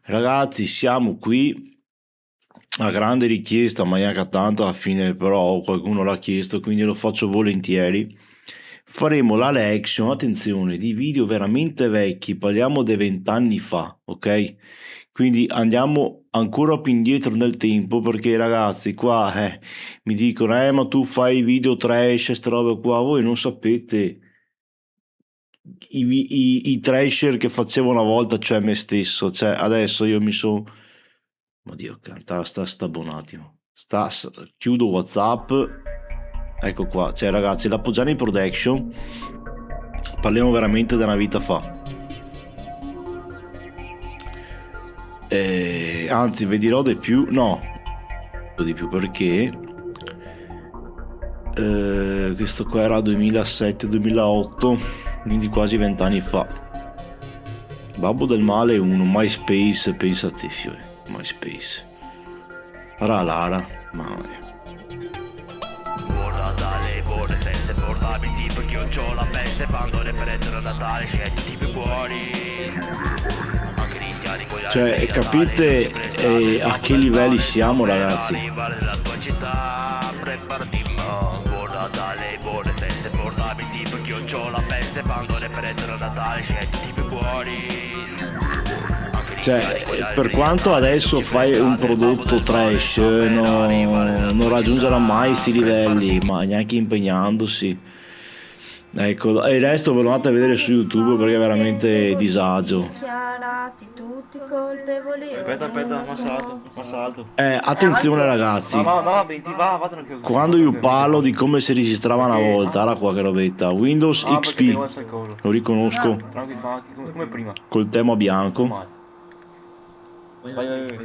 Ragazzi, siamo qui a grande richiesta, ma neanche tanto alla fine, però qualcuno l'ha chiesto, quindi lo faccio volentieri. Faremo la reaction, attenzione, di video veramente vecchi, parliamo di 20 anni fa, ok? Quindi andiamo ancora più indietro nel tempo, perché ragazzi qua mi dicono ma tu fai video trash, ste robe qua, voi non sapete i trasher che facevo una volta, cioè me stesso, cioè adesso io mi sono... Oddio, sta un attimo. Chiudo WhatsApp. Ecco qua, cioè ragazzi, la Poggiani Production, parliamo veramente della vita fa. Anzi, vi dirò di più, no, di più perché questo qua era 2007-2008, quindi quasi 20 anni fa. Babbo del Male 1, MySpace, pensate, MySpace. Lara, mamma mia. Perché io c'ho la peste quando le prendono a Natale, scendi tipo buoni. Cioè, capite a che livelli siamo, ragazzi? La tua città, preparati, buon Natale, buone feste, portabili, perché io c'ho la peste quando le prendono a Natale, scendi tipo buoni. Cioè, per quanto adesso fai un prodotto trash, non raggiungerà mai questi livelli, ma neanche impegnandosi. Ecco, e il resto ve lo andate a vedere su YouTube perché è veramente disagio. Aspetta, passa alto. Attenzione ragazzi, quando io parlo di come si registrava una volta, era qua che robetta, Windows XP, lo riconosco, Come prima. col tema bianco.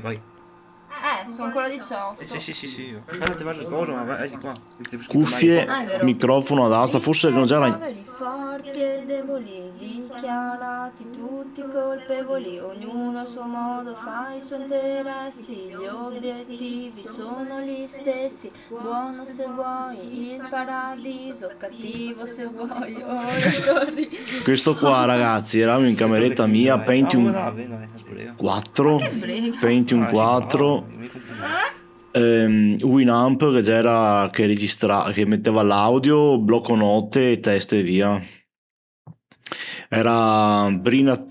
Vai. Sono ancora 18. Sì. Aspetta, ti faccio il coso, ma vai qua. Cuffie, microfono ad asta, forse non già era... Poveri, forti e deboli, dichiarati tutti colpevoli, ognuno a suo modo fa i suoi interessi, gli obiettivi sono gli stessi, buono se vuoi il paradiso, cattivo se vuoi ora sorri. Questo qua ragazzi, eravamo in cameretta mia, Pentium 4, Pentium 4, Winamp che c'era, che metteva l'audio, blocco notte, test e via. Era Brinazione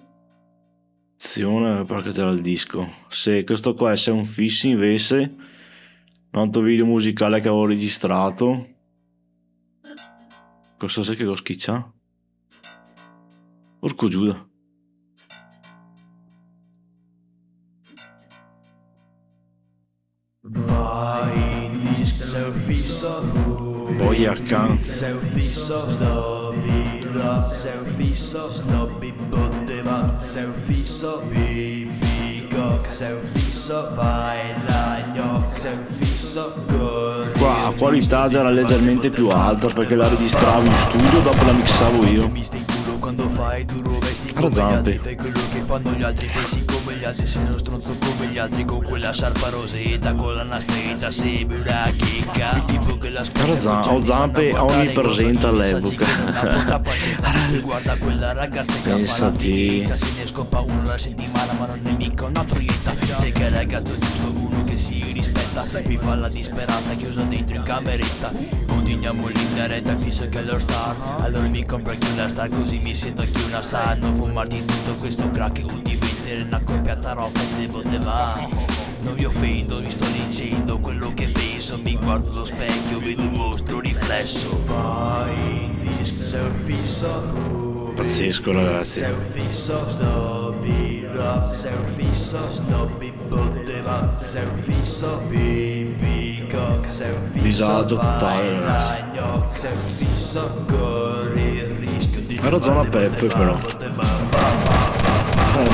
perché c'era il disco. Se questo qua è un fish invece, un altro video musicale che avevo registrato. Cosa sai che lo schiccia? Porco Giuda. Vai in disc, sei fisso, Poi accanto. sei fisso, snobby rap, sei fisso, snobby bottema, sei fisso, bibi cock, sei fisso, vai la gnocca, sei fisso, con Qua la qualità era leggermente più alta perché la registravo in studio, dopo la mixavo io. quando fai duro vesti Alla zampe. fai quello che fanno gli altri, pensi come gli altri, sei uno stronzo come gli altri, con quella sciarpa rosetta, con la nastretta, sembri una chicca, il tipo che la Ho zampe onnipresente all'epoca. guarda quella ragazza che fa la Pensati. fighetta, se ne scopa uno alla settimana ma non è mica una troietta, sei che è ragazzo giusto, uno che si rispetta, mi fa la disperata chiusa dentro in cameretta, continuiamo l'ineretta fisso che è lo star, allora mi compro anche una star così mi sento anche una star, non fumarti tutto questo crack o diventare una coppiata roba e devo demare. Non vi offendo, vi sto dicendo quello che penso, mi guardo allo specchio, vedo un mostro riflesso. Vai in disc, sei un fisso, Pazzesco ragazzi. sei un fisso, snobby rap, sei un fisso, snobby bottema, sei un fisso, bibi cock, sei un fisso, Disagio totale, vai ragazzi. la gnocca, sei un fisso, corri il rischio di Era zona Peppe però.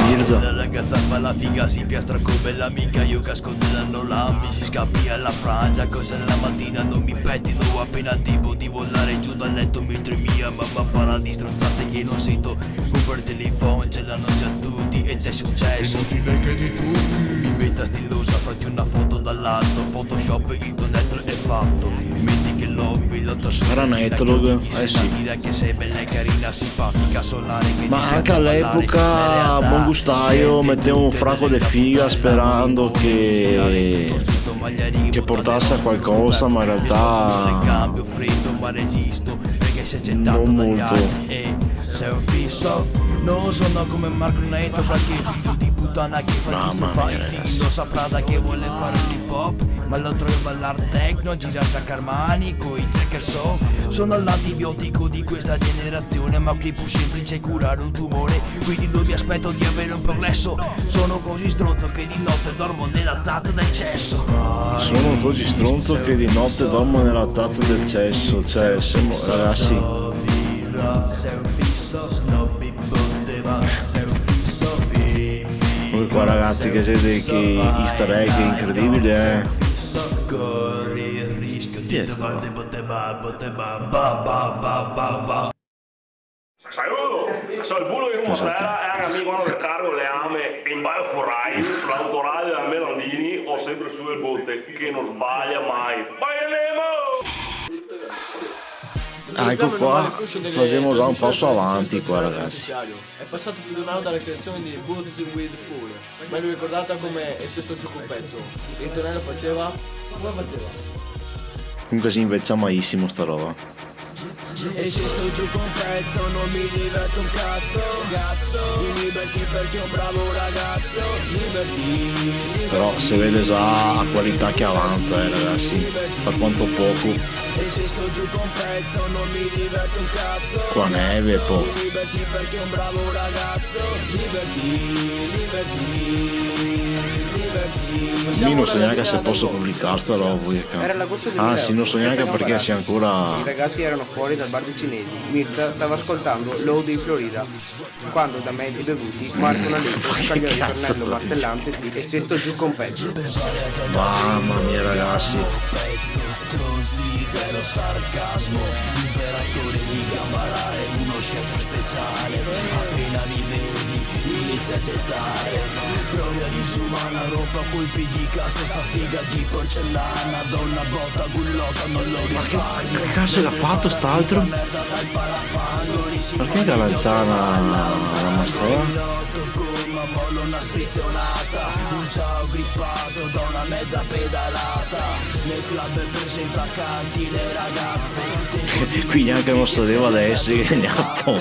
Mirza. la ragazza fa la figa, si piastra come l'amica, io casco nella nola, mi si scappi alla frangia, cosa la mattina non mi pettino, appena attivo di volare giù dal letto mentre mia mamma parla di stronzate che non sento, un per telefono ce l'hanno già tutti ed è successo, inutile che di tutti, mi metta stilosa, fatti una foto dalla l'alto, Photoshop il tuo network è fatto. Metti che l'ho pilotato su Era Netlog, sì. che sei bella e carina, simpatica, solare che Ma anche all'epoca Bongustaio metteva un fracco di figa sperando che portasse a qualcosa, ma in realtà cambio freddo ma resisto, perché sei gettato non dagli molto. anni e sei un fisso. Non sono come Marco Neto, qualche figlio di puttana che fa Mamma tizio, fa mia, il ragazzi. figlio saprada che vuole fare l'hip hop, ma lo trovo ballare techno, girare a Carmani coi checker sono l'antibiotico di questa generazione, ma qui più semplice curare un tumore, quindi non mi aspetto di avere un progresso, sono così stronzo che di notte dormo nella tazza del cesso. Sono così stronzo che di notte dormo nella tazza del cesso. Cioè, siamo, ragazzi, Sei un fisso, snobby, poteva, sei un fisso, voi qua ragazzi che siete che easter egg è incredibile, corri il rischio di trovarti poteva, Saludo, sono il bulo di Roma Sera e anche amico del cargo le ame in Baio Forrai, l'autoradio da Melandini ho sempre su il botte che non sbaglia mai. ecco qua, facciamo già un passo avanti qua ragazzi. È passato più di un anno dalle creazioni di Boots with Fool, meglio ricordata come E se sto giù col pezzo. L'intonello faceva? Come faceva? Comunque si inveccia maissimo sta roba. E se sto giù con pezzo non mi diverto un cazzo, mi liberti perché un bravo ragazzo, liberti. Però si vede già a qualità che avanza ragazzi, per quanto poco. E se sto giù con pezzo non mi diverto un cazzo, Qua neve poi. liberti perché un bravo ragazzo, Io non so neanche se posso pubblicare sta roba. Era l'agosto Ah 2008. sì, non so neanche perché sia ancora. I ragazzi erano fuori dal bar dei cinesi. Mirta stava ascoltando Load in Florida. Quando da mezzi bevuti Marco Naletto scagliò il cazzo ritornello martellante di E se sto giù con pezzo. Mamma mia ragazzi. zero sarcasmo, imperatore di Gambarare, uno scelto speciale, appena mi vedi inizia a gettare, troia disumana, roba colpi di cazzo, sta figa di porcellana, donna botta, gullotta, non lo risparmio. Che cazzo l'ha fatto st'altro? Perché Galanzana la mastea? Sgomma, mollo una strizionata, un ciao grippato da una mezza pedalata, nel club presenta canti le ragazze. Qui neanche non sapeva adesso che ne ha fatto.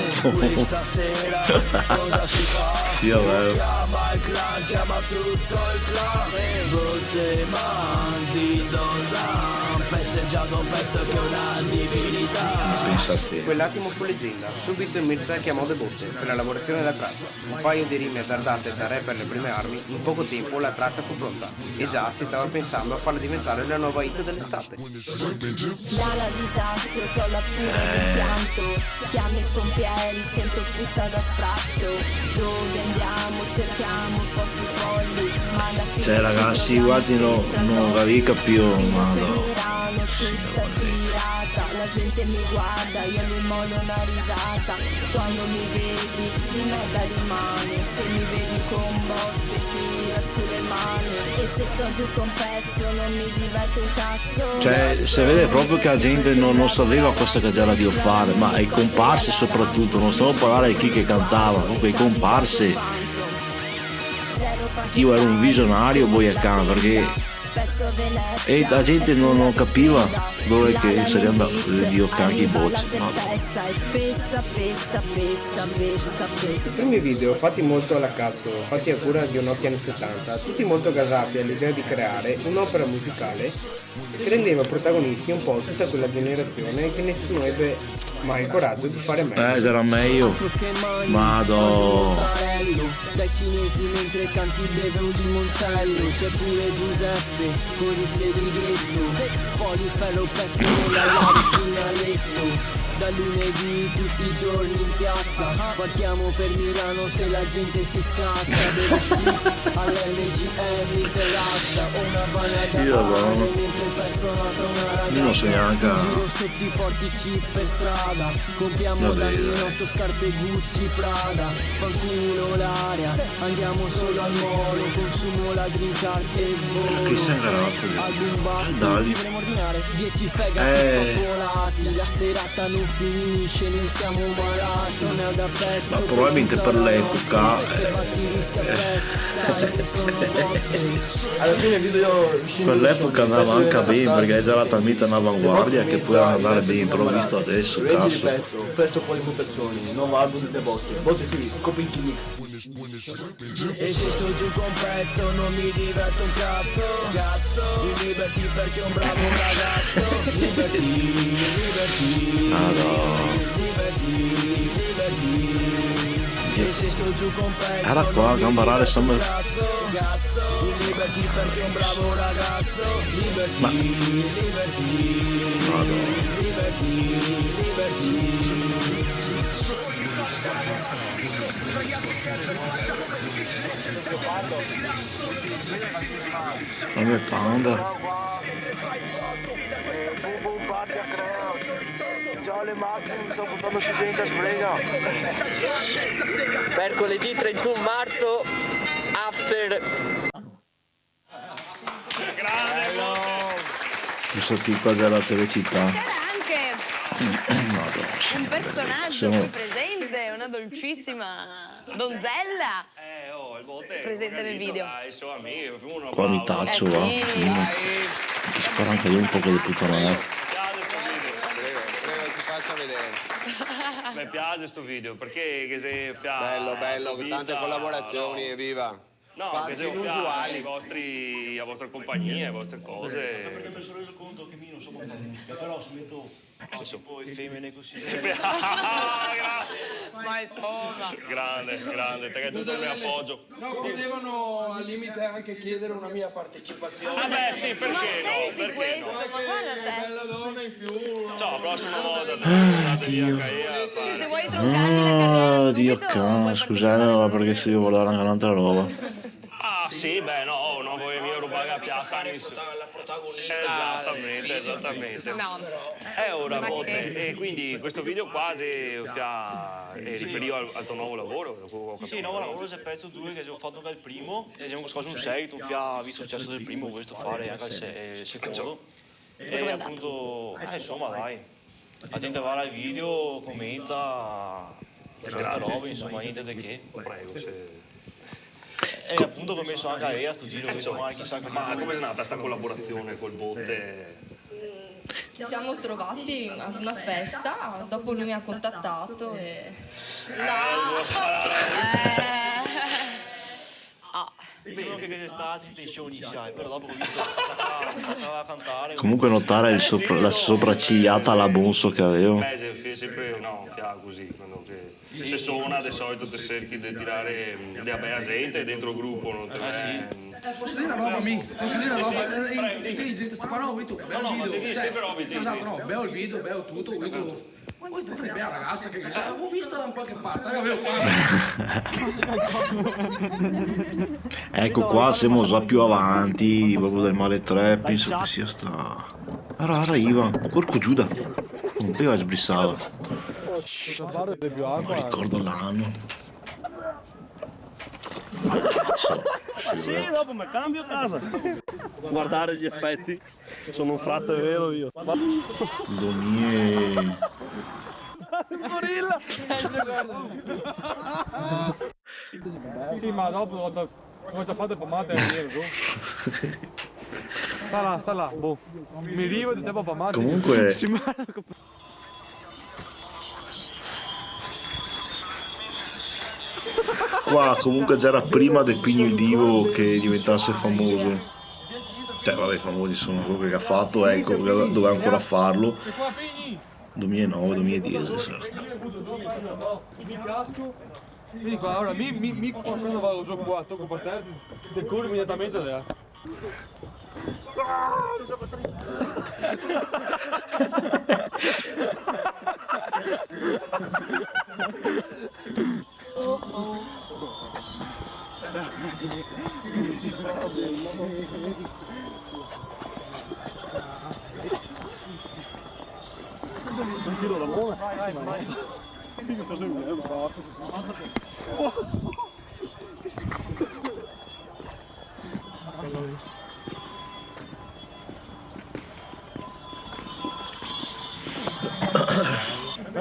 Sì, vabbè. Chiama il clan, chiama tutto il clan, botte mandi don pezzeggiato un pezzo che è una divinità. Pensa a te. Quell'attimo fu leggenda. Subito Mirta chiamò De Botte per la lavorazione della traccia. Un paio di rime azzardate da re per le prime armi, in poco tempo la traccia fu pronta. E già si stava pensando a farla diventare la nuova hit dell'estate. Dalla disastro crolla pure l'impianto, chiami i pompieri, sento puzza da sfratto. Dove andiamo cerchiamo posti folli, ma alla fine Cioè ragazzi, guardi, non capisco più, madonna. tutta tirata, la gente mi guarda, io mi mollo una risata. Quando mi vedi di merda rimane, se mi vedi con botte tira sulle mani. E se sto giù con pezzo non mi diverto un cazzo. Cioè, si vede proprio che la gente non sapeva cosa che c'era di fare, ma i comparse soprattutto, non stiamo a parlare di chi che cantava, proprio i comparse. Io ero un visionario boiacano perché e la gente non capiva dove che sarebbe andato le dio cacchi bocce. No. I primi video fatti molto alla cazzo, fatti a cura di un occhio anni 70, tutti molto gasati all'idea di creare un'opera musicale che rendeva protagonisti un po' tutta quella generazione che nessuno ebbe mai il coraggio di fare meglio. Era meglio. Madò. Dai cinesi mentre canti beve un limoncello. C'è pure Giuseppe con il segreto, poi il ferro pezzo nella live spinaletto. Da lunedì tutti i giorni in piazza, partiamo per Milano se la gente si scazza. Dello spritz all'MGM in terrazza, una banana Io mentre il pezzo nata una ragazza. Io non so neanche. Giro sotto i portici per strada, compriamo da Minotto scarpe Gucci Prada. Fanculo l'area, andiamo solo al molo, consumo la green card e volo. ingarato. Ad un basto Dai. dovremmo ordinare 10 fegati spapolati. La serata non finisce, noi siamo malati. Non è da pezzo. Ma probabilmente per l'epoca Alla fine il video per l'epoca andava anche bene perché già era talmente in avanguardia che poteva andare bene, però visto adesso Prendi il cazzo. pezzo poi le persone, nuovo album delle botte qui, copinchini. E se sto giù con pezzo non mi diverto un cazzo. In Liberty perché è un bravo ragazzo. Liberty. E se sto giù con pezzo Era qua a Gambarale Summer. in Liberty perché è un bravo ragazzo. Ma come panda. Già le macchine mi sto portando su gente a sbrega. Mercoledì 31 marzo, after. Questo tipo della telecittà. C'era anche un personaggio qui presente, una dolcissima donzella presente nel video. Qua mi taccio va. Che spara anche lui un po' di puttanate. Mi piace sto video perché che se bello, tante collaborazioni, evviva. No, che se inusuali a vostra compagnia, a vostre cose. Perché mi sono reso conto che io non so molto fare musica, però se metto poi femmine così. Ma è spoma. Grande, te che tu sei appoggio. No, potevano al limite anche chiedere una mia partecipazione. Ah beh sì, perché Ma no? senti Perché questo, no? ma guarda te. Bella donna in più. Ciao, prossima volta. Sì, se vuoi troncargli la carriera Dio subito, cazzo, scusate perché se io volevo anche un'altra roba. Ah sì, beh no, non voglio io rubare la piazza. La protagonista. Esattamente. No. È ora botte. E quindi questo video quasi è riferito al tuo nuovo lavoro? Sì, nuovo lavoro, se pezzo 2 che ho fatto anche il primo, e abbiamo quasi un seguito, visto il successo del primo, ho voluto fare anche il secondo. E appunto, insomma dai, la gente va al video, commenta, tante robe, insomma, niente di che. Prego, se... E appunto ho messo anche a lei a sto giro, insomma, chissà che... Ma come è nata questa collaborazione col Botte? Ci siamo trovati ad una festa, dopo lui mi ha contattato e... Pensavo che sei stato in tensione, sai, però dopo ho visto che a cantare... Comunque notare la sopraccigliata alla bonzo che avevo. Beh, sempre no, fiaco così, quando se suona di solito ti cerchi di tirare della bella gente dentro il gruppo, non te Posso dire una roba, amico? Posso dire una roba? Intelligente sta parola, tu, bello il video. sempre roba, Esatto, no, bello il video, bello tutto, poi tu sei bella ragazza che ho visto da qualche parte, Ecco qua siamo già più avanti, proprio del male 3, penso che sia sta... Ara Ivan, porco Giuda, non beva sbrissava. Non ricordo l'anno. Sì, dopo mi cambio casa. Guardare gli effetti, sono un frate vero io. Domie... Gorilla! Sì, ma dopo ho già fatto pomate e nero, sta là, boh. Mi arrivo e dicevo pomate. Comunque... Qua comunque già era prima del Pigno il Divo che diventasse famoso. Cioè vabbè, famosi sono quello che ha fatto, ecco, doveva ancora farlo. 2009-2010 sarà stato. Quindi qua, ora mi quando vado su qua, tocco per terra, decoro immediatamente da. Tranquillo Ramone. Vai. Figo fazer mesmo, tá?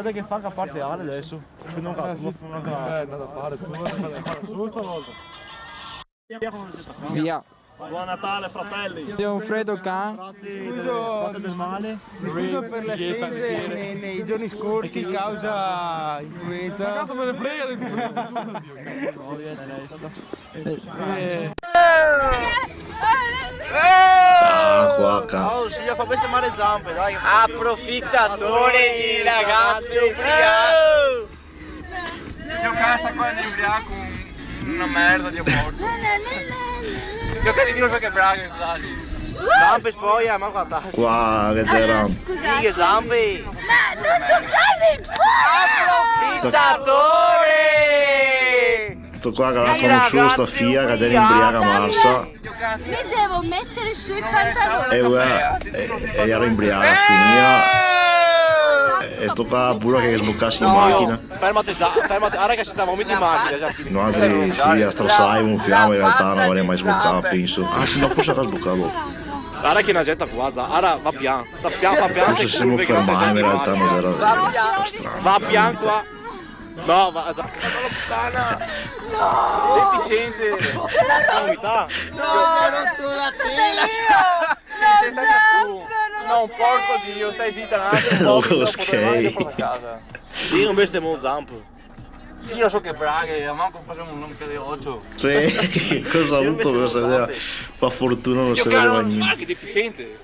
Guarda che fa a parte Ale adesso. Prendo un cazzo, è da fare, tu vuoi fare solo stavolta. Via. Buon Natale fratelli. C'è un freddo can. Fate del male. Scusa per le assenze nei giorni scorsi causa influenza. Cazzo me ne frega di Qua cazzo. Oh, si gli fa queste male zampe, dai. Approfittatore di ragazze ubriache. Io casa qua in ubriaco una merda di aborto. Io che dico perché braghe, scusate. Zampe spoia, ma guarda. Qua che c'era. Sì, che zampe. No, non toccarmi il cuore! Approfittatore! Sto qua che l'ha conosciuto sta fia che era imbriaca marsa. Mi devo mettere sui pantaloni. E era imbriaca, finia. E sto qua pure che sboccassi in macchina. Fermate, ora che si sta vomito in macchina, già finito. No, altri sì, a strassai un fiamme in realtà non avrei mai sboccato, penso. Ah sì, no, forse che ha sboccato. Ora che una gente guarda, ora va piano. Va piano. Forse se non fermai in realtà non era strano. Va piano qua. No, va. Deficiente. Vomità. No, non tu la tela! No, un porco Dio, stai zitta un attimo. Ok. Io non veste mo zampo. Io so che braghe, manco facciamo un nome di 8. Sì, cosa ha avuto questa idea? Per fortuna non si vedeva niente. Ma che deficiente.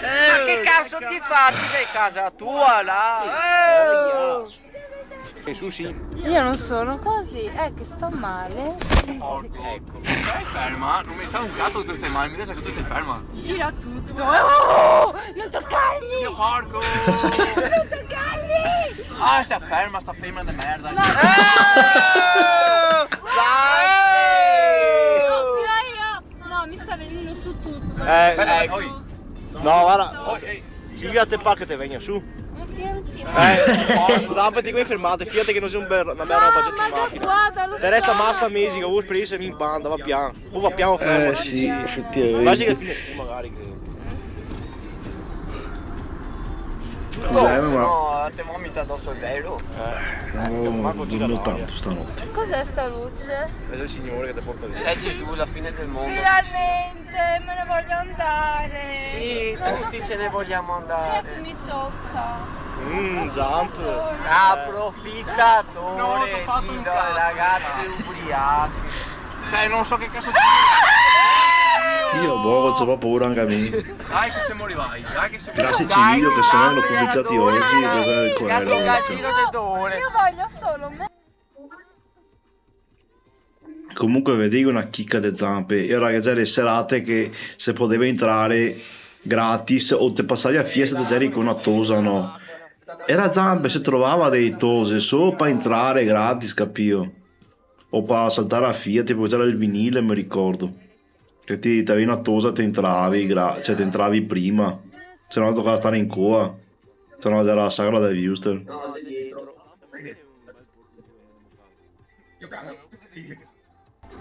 Ma che cazzo ti fa? Tu sei casa tua là? Su sì. Io non sono così, è che sto male. Ecco, stai ferma, non mi sa un cazzo che tu stai male, mi dice che tu stai ferma. Gira tutto. Oh, non toccarmi! Io porco! Non toccarmi! Ah, stai ferma di merda. No, no, mi sta venendo su tutto. No, guarda. Silvia, te pa che te venga su. Zampati qui fermate, fiate che non sia una bella roba gente in macchina. Te resta massa mesi che vuoi sprissermi in banda, va piano. O va piano fermo. Sì, effettivamente. Quasi che finestrino magari che. Se no te vomita addosso il vero. Non dormo tanto stanotte. Cos'è sta luce? È il Signore che ti porta via. È Gesù, la fine del mondo. Finalmente, me ne voglio andare. Sì, tutti ce ne vogliamo andare. Che mi tocca. Zamp. Approfittatore di ragazze ubriache. Cioè, non so che cazzo Io boh, c'ho paura anche a me. Dai che se morivai, dai che se Classici video che se vengono pubblicati oggi, cosa è quello? Io voglio solo me. Comunque vedi una chicca de zampe. Io ragazzi le serate che se poteva entrare gratis o te passavi a fiesta te c'eri con una tosa, no? Era zampe se trovava dei tose solo per entrare gratis, capio? O per saltare a Fiat, tipo c'era il vinile, mi ricordo. Che ti avevi una tosa, ti entravi, cioè ti entravi prima. Se no toccava stare in coa. Se no era la sagra del Wuster.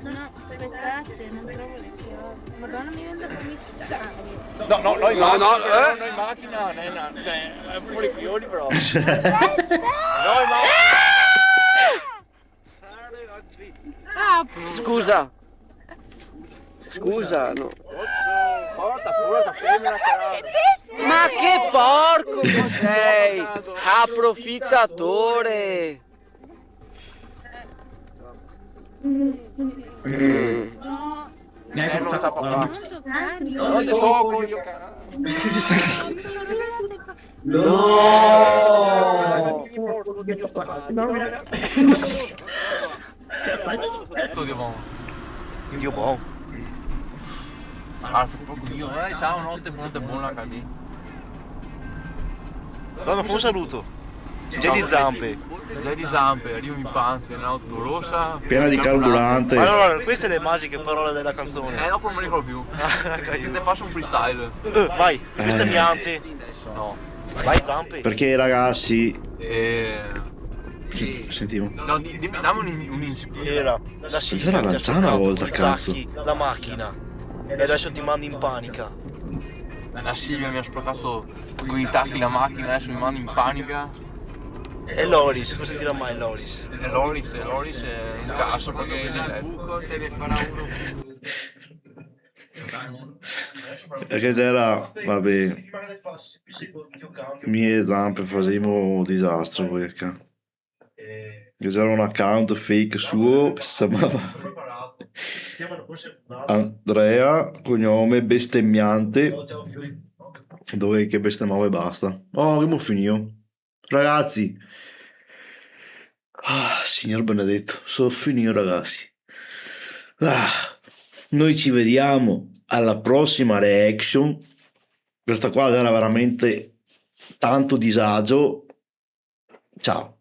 No, aspettate, non trovo le chiavi. Madonna, mi vengo a vomitare. No, in macchina, cioè, pure i pioli però. Scusa, no. Porta, femmina. Ma che porco che sei! Approfittatore! Non sa papà. Non ti tocco io. Dio buono. Ah, proprio io, ciao, notte buona cadi. Fammi un saluto. Già di zampe, arrivo in pante, un'auto rossa. Piena di carburante. Allora, queste le magiche parole della canzone. Dopo non me ne ricordo più. Te faccio un freestyle. Vai, queste piante. No. Vai zampe. Perché ragazzi... Sentiamo. No, dammi un incipit. Era la C'era la zanzara una volta, cazzo. La macchina. E adesso ti mandi in panica. La Silvia mi ha spaccato con i tacchi la macchina, adesso mi manda in panica. E Loris, cosa dirà mai Loris? E Loris è un cazzo perché il buco te ne farà uno. Perché c'era, vabbè, mie zampe facevamo un disastro perché c'era un account fake suo che si chiamava Andrea, cognome bestemmiante, dove che bestemmiavo e basta. Oh, che mo finito. Ragazzi, signor benedetto, sono finito ragazzi. Noi ci vediamo alla prossima reaction. Questa qua era veramente tanto disagio. Ciao.